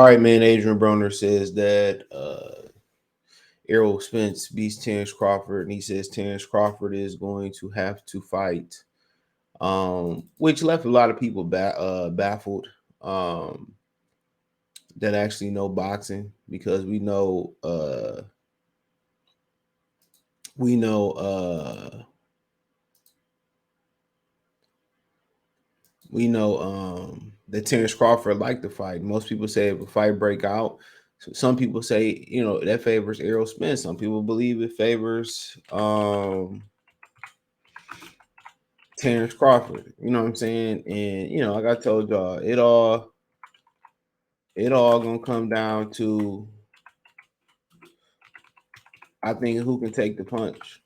All right, man. Adrien Broner says that Errol Spence beats Terence Crawford, and he says Terence Crawford is going to have to fight, which left a lot of people baffled that actually know boxing, because we know that Terence Crawford liked the fight. Most people say if a fight break out, some people say that favors Errol Spence. Some people believe it favors Terence Crawford. You know what I'm saying? And like I told y'all, it all gonna come down to, I think, who can take the punch.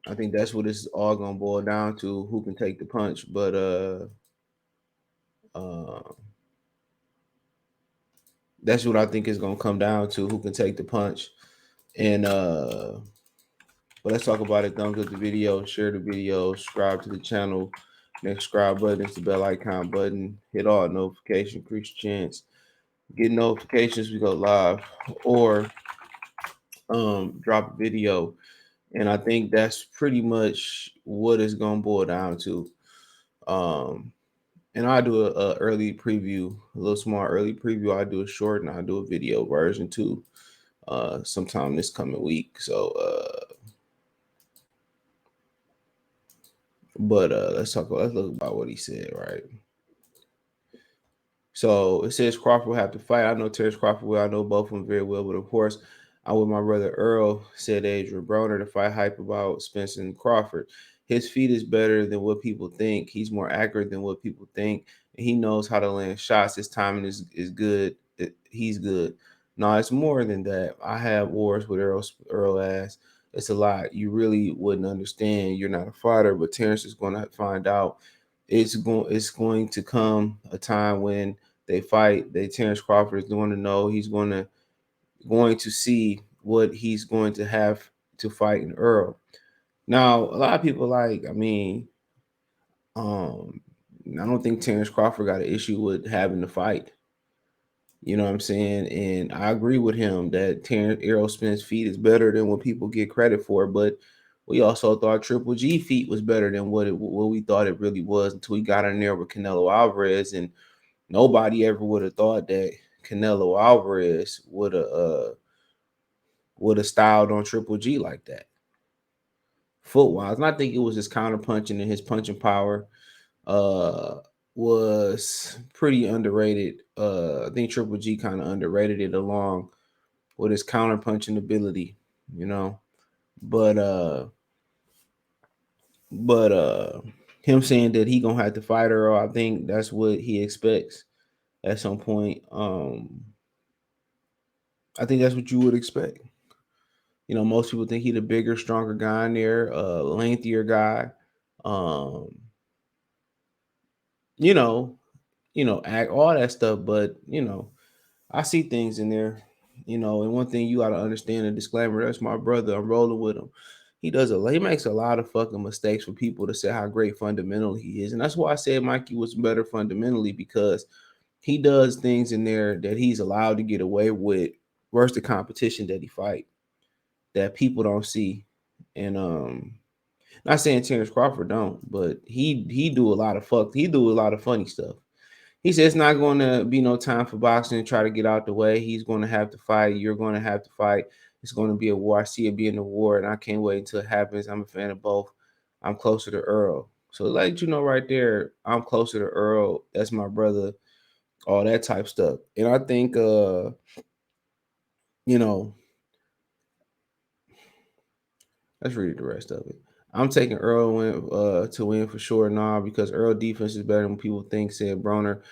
I think that's what it's all gonna boil down to: who can take the punch. But uh, that's what I think is gonna come down to: who can take the punch. And but let's talk about it. Thumbs up the video, share the video, subscribe to the channel. Next subscribe button is the bell icon button. Hit all notifications, increase chance. Get notifications we go live, or drop a video. And I think that's pretty much what it's gonna boil down to. Um, and I do a early preview, a little small early preview. I do a short, and I do a video version too, sometime this coming week. So, but let's look about what he said, right? So it says Crawford will have to fight. I know Terence Crawford well. I know both of them very well, but of course, I'm with my brother Errol, said Adrien Broner, to fight hype about Spence and Crawford. His feet is better than what people think. He's more accurate than what people think. And he knows how to land shots. His timing is good. He's good. No, it's more than that. I have wars with Errol ass. It's a lot. You really wouldn't understand. You're not a fighter, but Terence is going to find out. It's going to come a time when they fight. Terence Crawford is going to know. He's going to see what he's going to have to fight in Earl. Now, a lot of people I don't think Terence Crawford got an issue with having to fight. You know what I'm saying? And I agree with him that Errol Spence feet is better than what people get credit for. But we also thought Triple G feet was better than what we thought it really was, until we got in there with Canelo Alvarez, and nobody ever would have thought that Canelo Alvarez would have styled on Triple G like that, foot wise. And I think it was his counter punching, and his punching power was pretty underrated. I think Triple G kind of underrated it, along with his counter punching ability, you know. But but him saying that he gonna have to fight her, I think that's what he expects at some point. I think that's what you would expect. Most people think he the bigger, stronger guy in there, lengthier guy. Um, you know, act all that stuff, but I see things in there. And one thing you gotta understand, a disclaimer, that's my brother. I'm rolling with him. He makes a lot of fucking mistakes for people to say how great fundamentally he is. And that's why I said Mikey was better fundamentally, because he does things in there that he's allowed to get away with versus the competition that he fight, that people don't see. And not saying Terence Crawford don't, but he do a lot of funny stuff. He said it's not going to be no time for boxing to try to get out the way. He's going to have to fight. You're going to have to fight. It's going to be a war. I see it being a war, and I can't wait until it happens. I'm a fan of both. I'm closer to Earl. So let you know right there, I'm closer to Earl. That's my brother. All that type stuff. And I think you know, let's read the rest of it. I'm taking Earl to win for sure now, because Earl defense is better than people think, said Broner.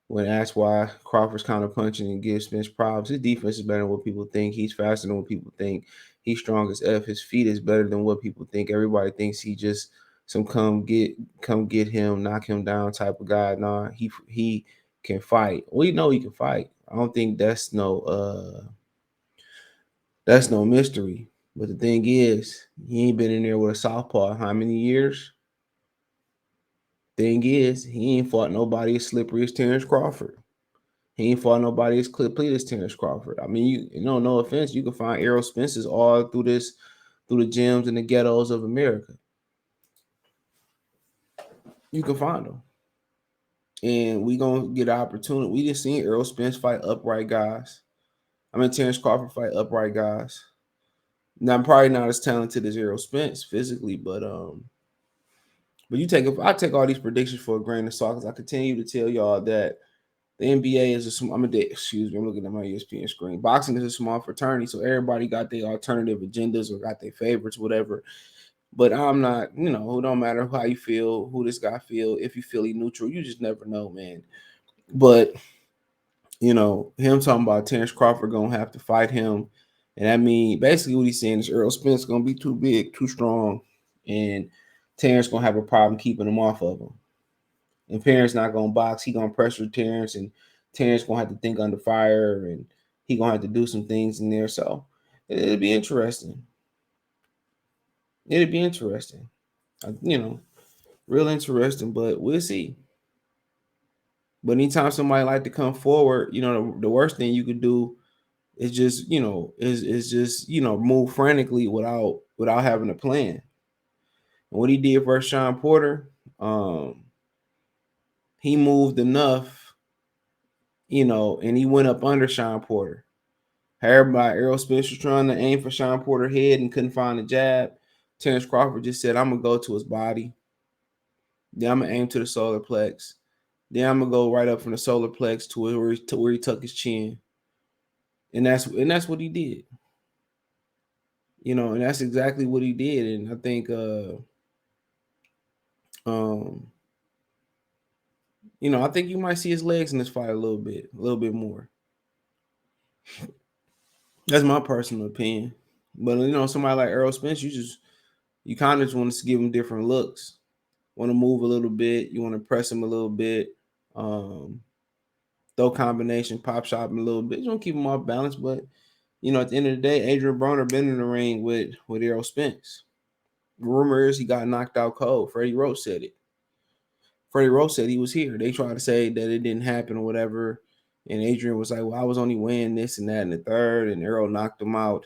When asked why Crawford's counter punching and gives Spence problems, his defense is better than what people think. He's faster than what people think. He's strong as F. His feet is better than what people think. Everybody thinks he just some come get him, knock him down type of guy. Nah, he can fight. We know he can fight. I don't think that's no mystery. But the thing is, he ain't been in there with a southpaw how many years? Thing is, he ain't fought nobody as slippery as Terence Crawford. He ain't fought nobody as complete as Terence Crawford. I mean, you know, no offense, you can find Errol Spence's all through the gyms and the ghettos of America. You can find them. And we gonna get an opportunity. We just seen Errol Spence fight upright guys. I mean Terence Crawford fight upright guys. Now I'm probably not as talented as Errol Spence physically, but I take all these predictions for a grain of salt because I continue to tell y'all that the NBA is a small. Excuse me. I'm looking at my ESPN screen. Boxing is a small fraternity, so everybody got their alternative agendas or got their favorites, whatever. But I'm not. You know, it don't matter how you feel, who this guy feel. If you feel he neutral, you just never know, man. But you know, him talking about Terence Crawford gonna have to fight him, and I mean, basically what he's saying is Errol Spence gonna be too big, too strong, and Terence gonna have a problem keeping him off of him. And Terence not gonna box. He gonna pressure Terence, and Terence gonna have to think under fire, and he gonna have to do some things in there. So it'll be interesting. It'll be interesting. You know, real interesting. But we'll see. But anytime somebody like to come forward, you know, the worst thing you could do is just, you know, is just, you know, move frantically without having a plan. And what he did for Sean Porter, um, he moved enough, you know, and he went up under Sean Porter. Everybody, Errol Spence was trying to aim for Sean Porter's head and couldn't find a jab. Terence Crawford just said, I'm gonna go to his body. Then I'm gonna aim to the solar plex. Then I'm gonna go right up from the solar plex to where he tucked his chin. And that's what he did. You know, and that's exactly what he did. And I think um you know, I think you might see his legs in this fight a little bit more. That's my personal opinion. But you know, somebody like Errol Spence, you kind of just want to give him different looks. Want to move a little bit, you want to press him a little bit, um, throw combination, pop shot him a little bit. You don't keep him off balance, but you know, at the end of the day, Adrien Broner been in the ring with Errol Spence. Rumor is he got knocked out cold. Freddie Roach said it. Freddie Roach said he was here. They tried to say that it didn't happen or whatever. And Adrien was like, well, I was only weighing this and that and the third, and Errol knocked him out.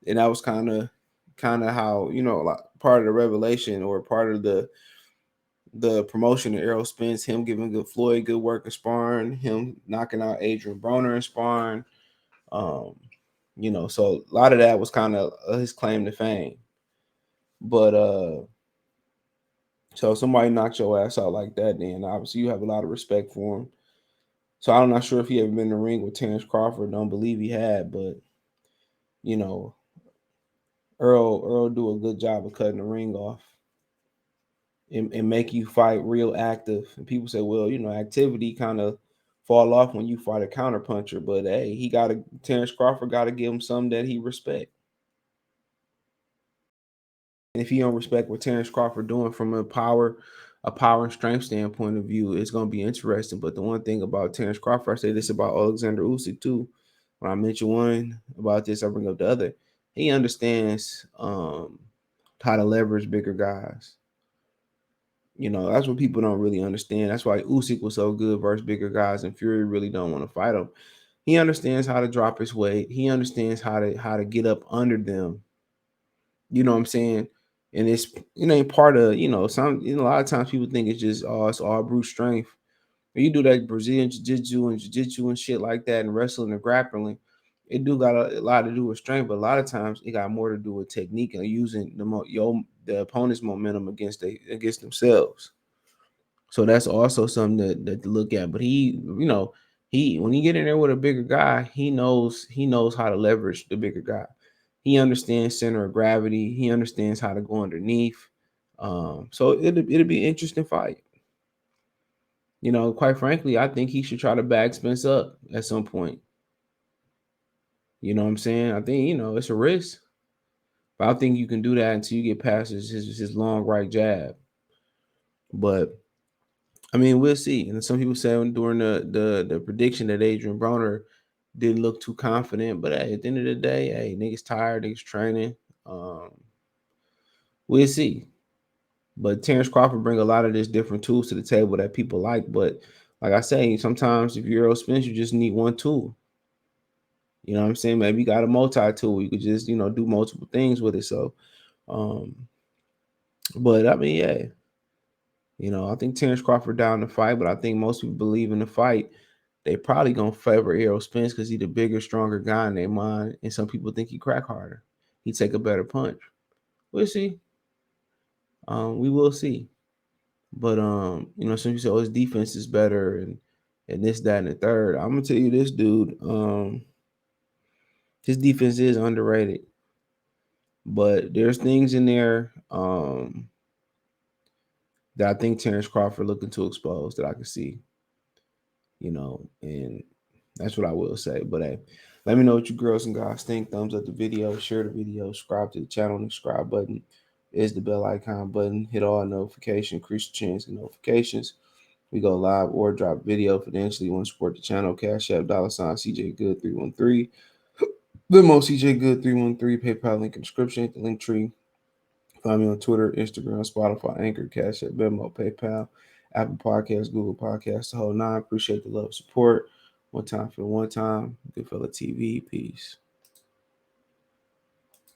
And that was kind of how, you know, like part of the revelation or part of the promotion of Errol Spence, him giving good Floyd good work in sparring, him knocking out Adrien Broner in sparring. Um, you know, so a lot of that was kind of his claim to fame. But so if somebody knocks your ass out like that, then obviously you have a lot of respect for him. So I'm not sure if he ever been in the ring with Terence Crawford. Don't believe he had, but you know, Earl do a good job of cutting the ring off and make you fight real active. And people say, well, you know, activity kind of fall off when you fight a counterpuncher. But hey, Terence Crawford got to give him something that he respect. And if you don't respect what Terence Crawford doing from a power and strength standpoint of view, it's gonna be interesting. But the one thing about Terence Crawford, I say this about Alexander Usyk too. When I mention one about this, I bring up the other. He understands how to leverage bigger guys. You know, that's what people don't really understand. That's why Usyk was so good versus bigger guys, and Fury really don't want to fight him. He understands how to drop his weight. He understands how to get up under them. You know what I'm saying? And it ain't part of, you know, a lot of times people think it's all brute strength. When you do that Brazilian jiu-jitsu and shit like that and wrestling and grappling, it do got a lot to do with strength, but a lot of times it got more to do with technique and using the opponent's momentum against themselves. So that's also something that to look at. But he, you know, when you get in there with a bigger guy, he knows how to leverage the bigger guy. He understands center of gravity. He understands how to go underneath. So it'll be an interesting fight. You know, quite frankly, I think he should try to bag Spence up at some point. You know what I'm saying? I think, you know, it's a risk. But I think you can do that until you get past his long right jab. But I mean, we'll see. And some people say during the prediction that Adrien Broner didn't look too confident, but hey, at the end of the day, hey, niggas tired, niggas training. Um, we'll see. But Terence Crawford bring a lot of this different tools to the table that people like. But like I say, sometimes if you're Errol Spence, you just need one tool. You know what I'm saying? Maybe you got a multi-tool. You could just, do multiple things with it. So, um, but I mean, yeah, I think Terence Crawford down the fight, but I think most people believe in the fight. They probably gonna favor Errol Spence because he's the bigger, stronger guy in their mind, and some people think he crack harder. He take a better punch. We'll see. We will see. But some people say, "Oh, his defense is better," and this, that, and the third. I'm gonna tell you this, dude. His defense is underrated, but there's things in there that I think Terence Crawford looking to expose that I can see, and that's what I will say. But hey, let me know what you girls and guys think. Thumbs up the video, share the video, subscribe to the channel. The subscribe button is the bell icon button. Hit all notifications, increase the chance of notifications. We go live or drop video financially. You want to support the channel? Cash App, $ CJ Good 313. Venmo CJ Good 313. PayPal link in description. The link tree. Find me on Twitter, Instagram, Spotify, Anchor, Cash App, Venmo, PayPal, Apple Podcasts, Google Podcasts, the whole nine. Appreciate the love, support. One time for the one time. Good fella TV. Peace.